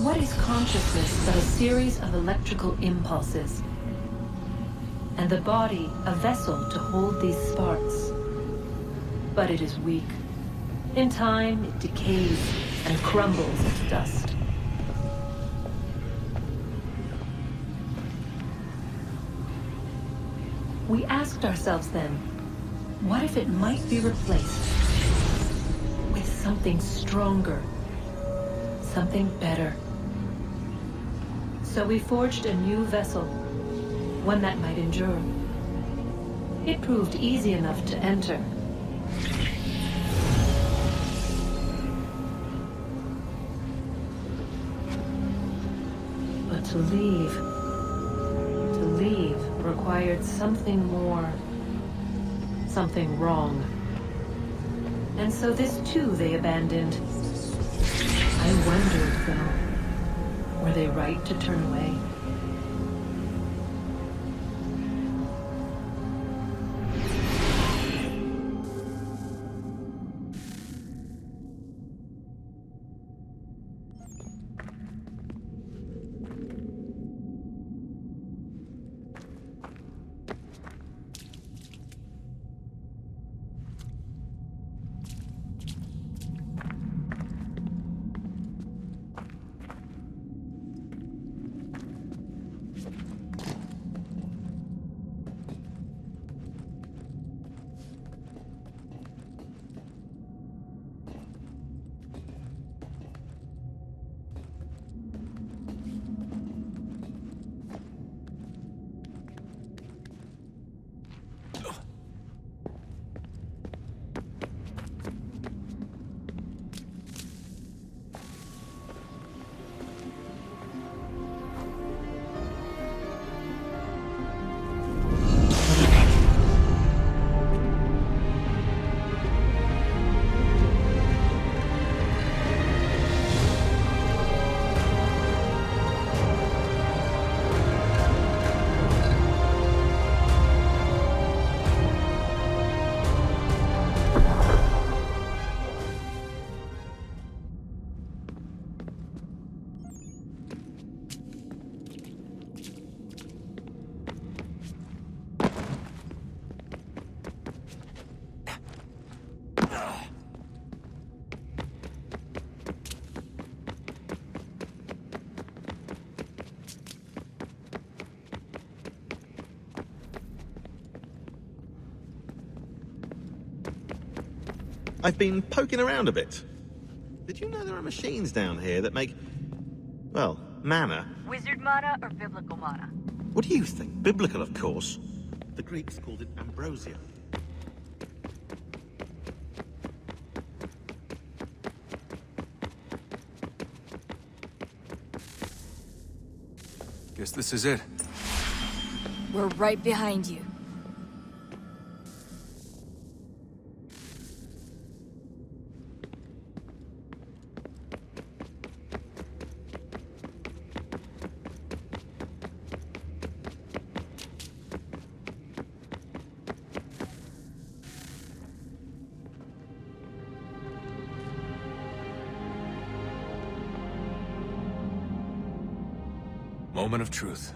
What is consciousness but a series of electrical impulses? And the body a vessel to hold these sparks. But it is weak. In time, it decays and crumbles into dust. We asked ourselves then, what if it might be replaced with something stronger, something better? So we forged a new vessel, one that might endure. It proved easy enough to enter. But to leave required something more, something wrong. And so this too they abandoned. I wondered, though, were they right to turn away? I've been poking around a bit. Did you know there are machines down here that make, well, mana? Wizard mana or biblical mana? What do you think? Biblical, of course. The Greeks called it ambrosia. Guess this is it. We're right behind you. Moment of truth.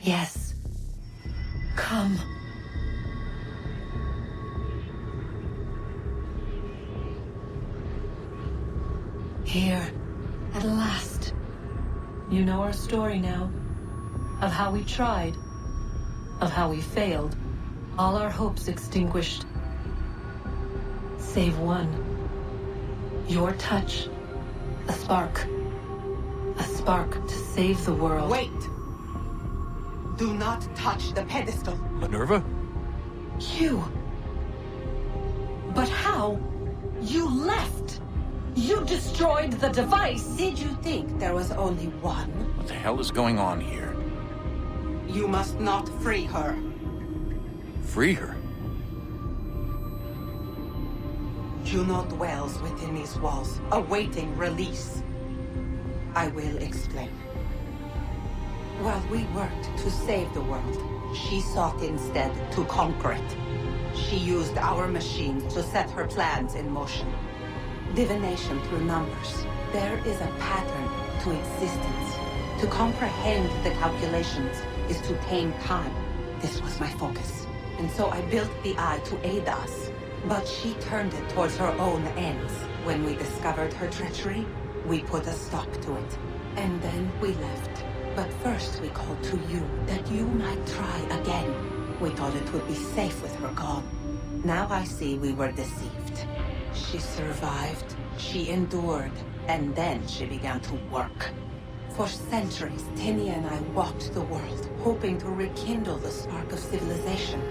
Yes. Come. Here, at last. You know our story now. Of how we tried. Of how we failed. All our hopes extinguished. Save one. Your touch. A spark. A spark to save the world. Wait! Do not touch the pedestal. Minerva? You. But how? You left. You destroyed the device. Did you think there was only one? What the hell is going on here? You must not free her. Free her? Juno dwells within these walls, awaiting release. I will explain. While we worked to save the world, she sought instead to conquer it. She used our machines to set her plans in motion. Divination through numbers. There is a pattern to existence. To comprehend the calculations is to tame time. This was my focus. And so I built the eye to aid us. But she turned it towards her own ends. When we discovered her treachery, we put a stop to it. And then we left. But first we called to you, that you might try again. We thought it would be safe with her gone. Now I see we were deceived. She survived, she endured, and then she began to work. For centuries, Tinny and I walked the world, hoping to rekindle the spark of civilization.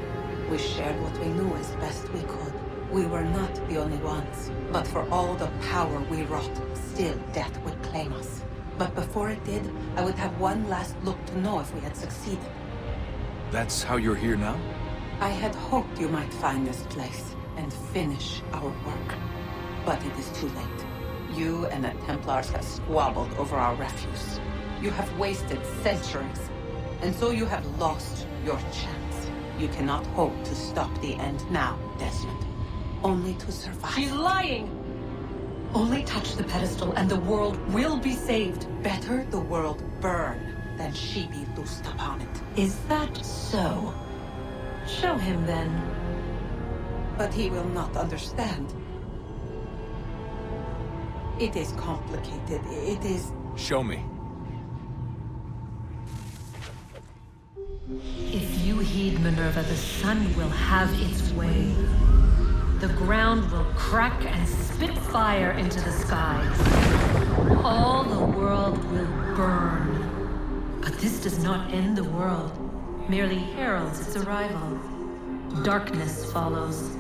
We shared what we knew as best we could. We were not the only ones, but for all the power we wrought, still death would claim us. But before it did, I would have one last look to know if we had succeeded. That's how you're here now? I had hoped you might find this place and finish our work. But it is too late. You and the Templars have squabbled over our refuse. You have wasted centuries, and so you have lost your chance. You cannot hope to stop the end now, Desmond. Only to survive. She's lying! Only touch the pedestal and the world will be saved. Better the world burn than she be loosed upon it. Is that so? Show him then. But he will not understand. It is complicated. It is... Show me. If you heed Minerva, the sun will have its way. The ground will crack and spit fire into the skies. All the world will burn. But this does not end the world, merely heralds its arrival. Darkness follows.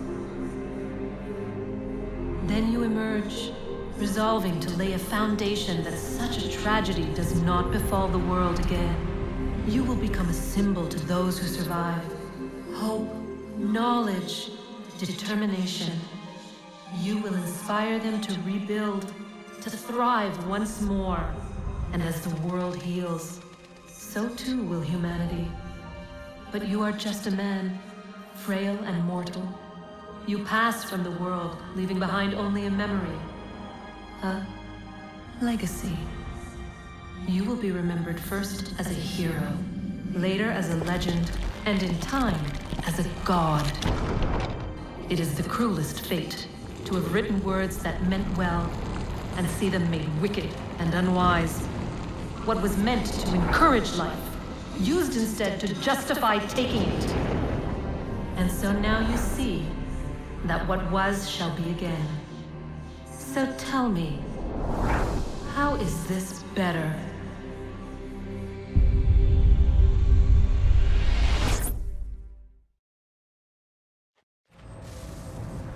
Then you emerge, resolving to lay a foundation that such a tragedy does not befall the world again. You will become a symbol to those who survive. Hope, knowledge, determination. You will inspire them to rebuild, to thrive once more. And as the world heals, so too will humanity. But you are just a man, frail and mortal. You pass from the world, leaving behind only a memory. A legacy. You will be remembered first as a hero, later as a legend, and in time, as a god. It is the cruelest fate to have written words that meant well, and see them made wicked and unwise. What was meant to encourage life, used instead to justify taking it. And so now you see that what was shall be again. So tell me, how is this better?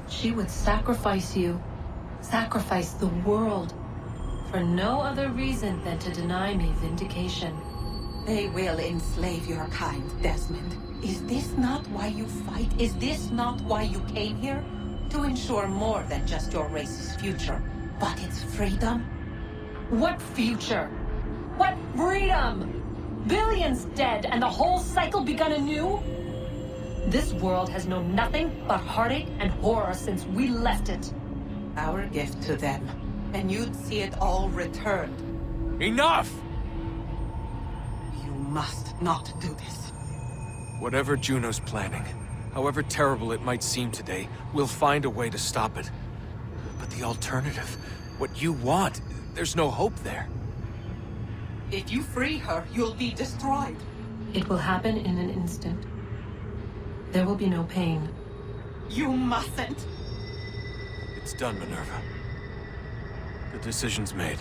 She would sacrifice you, sacrifice the world, for no other reason than to deny me vindication. They will enslave your kind, Desmond. Is this not why you fight? Is this not why you came here? To ensure more than just your race's future, but its freedom? What future? What freedom? Billions dead and the whole cycle begun anew? This world has known nothing but heartache and horror since we left it. Our gift to them, and you'd see it all returned. Enough! You must not do this. Whatever Juno's planning, however terrible it might seem today, we'll find a way to stop it. But the alternative, what you want, there's no hope there. If you free her, you'll be destroyed. It will happen in an instant. There will be no pain. You mustn't. It's done, Minerva. The decision's made.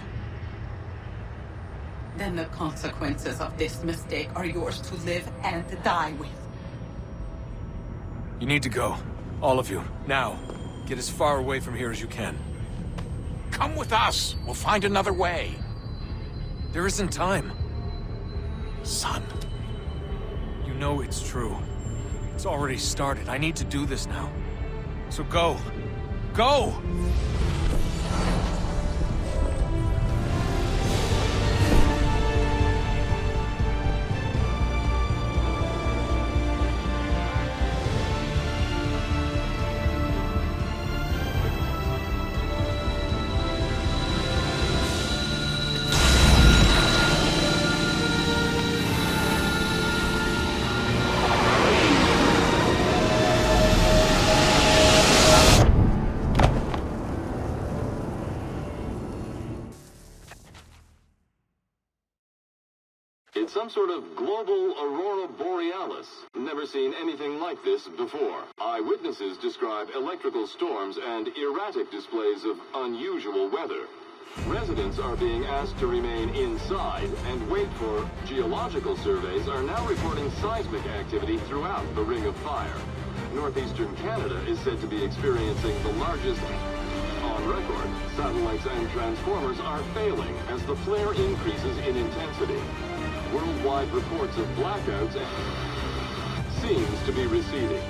Then the consequences of this mistake are yours to live and die with. You need to go. All of you. Now. Get as far away from here as you can. Come with us! We'll find another way. There isn't time. Son. You know it's true. It's already started. I need to do this now. So go. Go! It's some sort of global aurora borealis. Never seen anything like this before. Eyewitnesses describe electrical storms and erratic displays of unusual weather. Residents are being asked to remain inside and wait for geological surveys are now reporting seismic activity throughout the Ring of Fire. Northeastern Canada is said to be experiencing the largest on record. Satellites and transformers are failing as the flare increases in intensity. Worldwide reports of blackouts seems to be receding.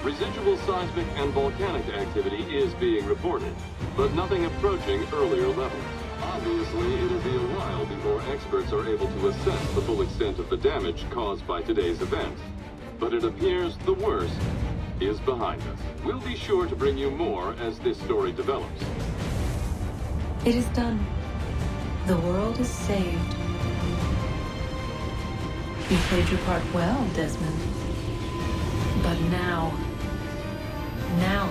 Residual seismic and volcanic activity is being reported, but nothing approaching earlier levels. Obviously, it'll be a while before experts are able to assess the full extent of the damage caused by today's event. But it appears the worst is behind us. We'll be sure to bring you more as this story develops. It is done. The world is saved. You played your part well, Desmond. But now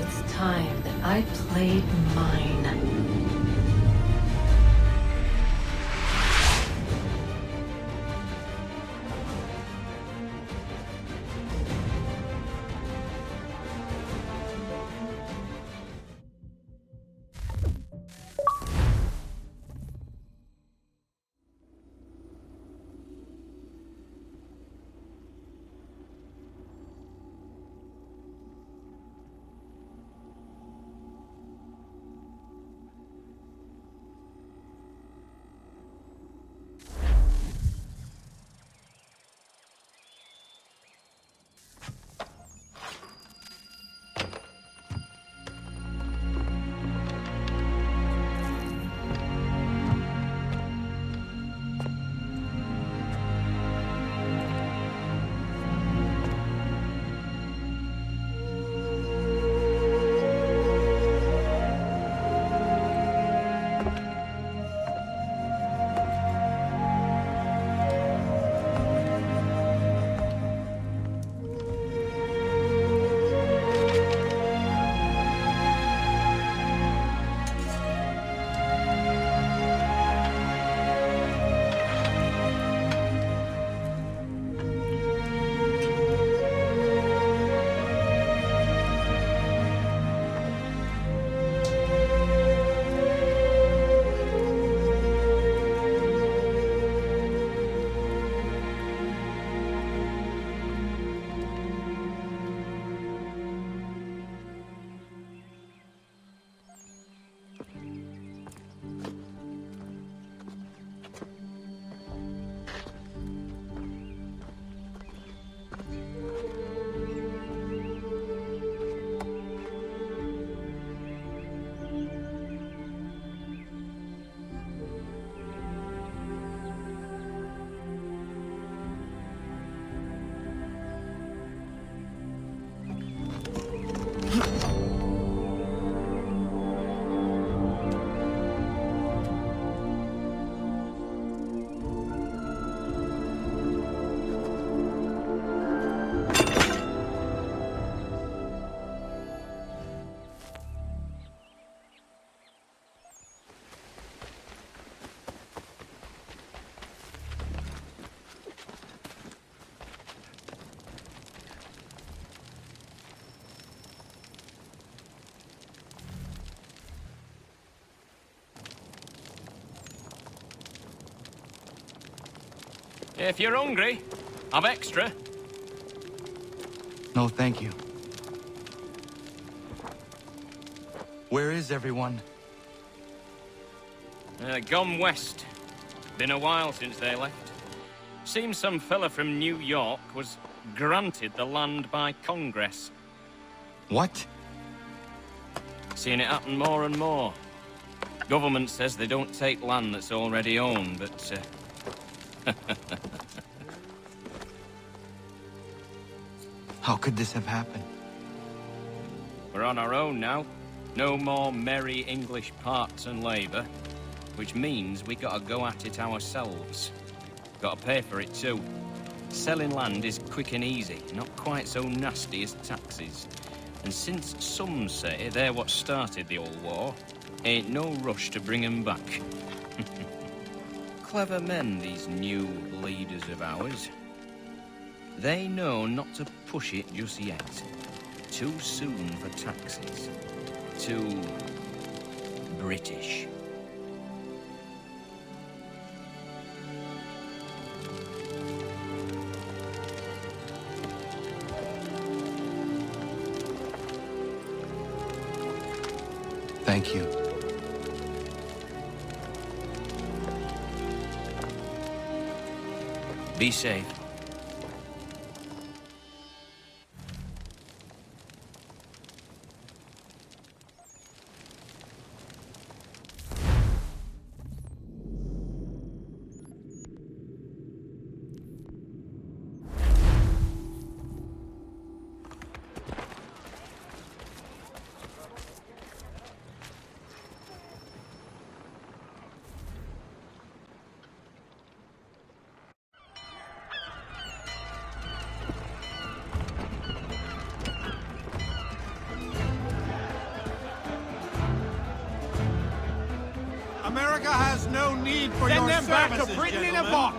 it's time that I played mine. If you're hungry, I've extra. No, thank you. Where is everyone? Gone west. Been a while since they left. Seems some fella from New York was granted the land by Congress. What? Seeing it happen more and more. Government says they don't take land that's already owned, but How could this have happened? we're on our own now. No more merry English parts and labour, which means we gotta go at it ourselves. Gotta pay for it too. Selling land is quick and easy, not quite so nasty as taxes. And since some say they're what started the old war, ain't no rush to bring 'em back. Clever men, these new leaders of ours. They know not to push it just yet. Too soon for taxes. Too British. Thank you. Be safe. America has no need for your services, back to Britain gentlemen. In a box!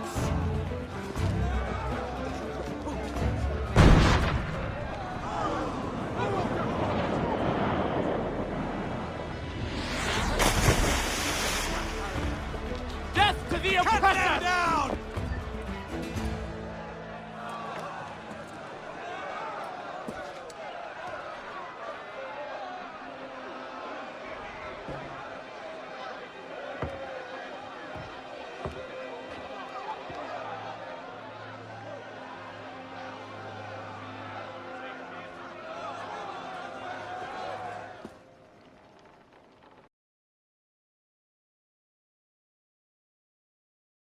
Death to the oppressor!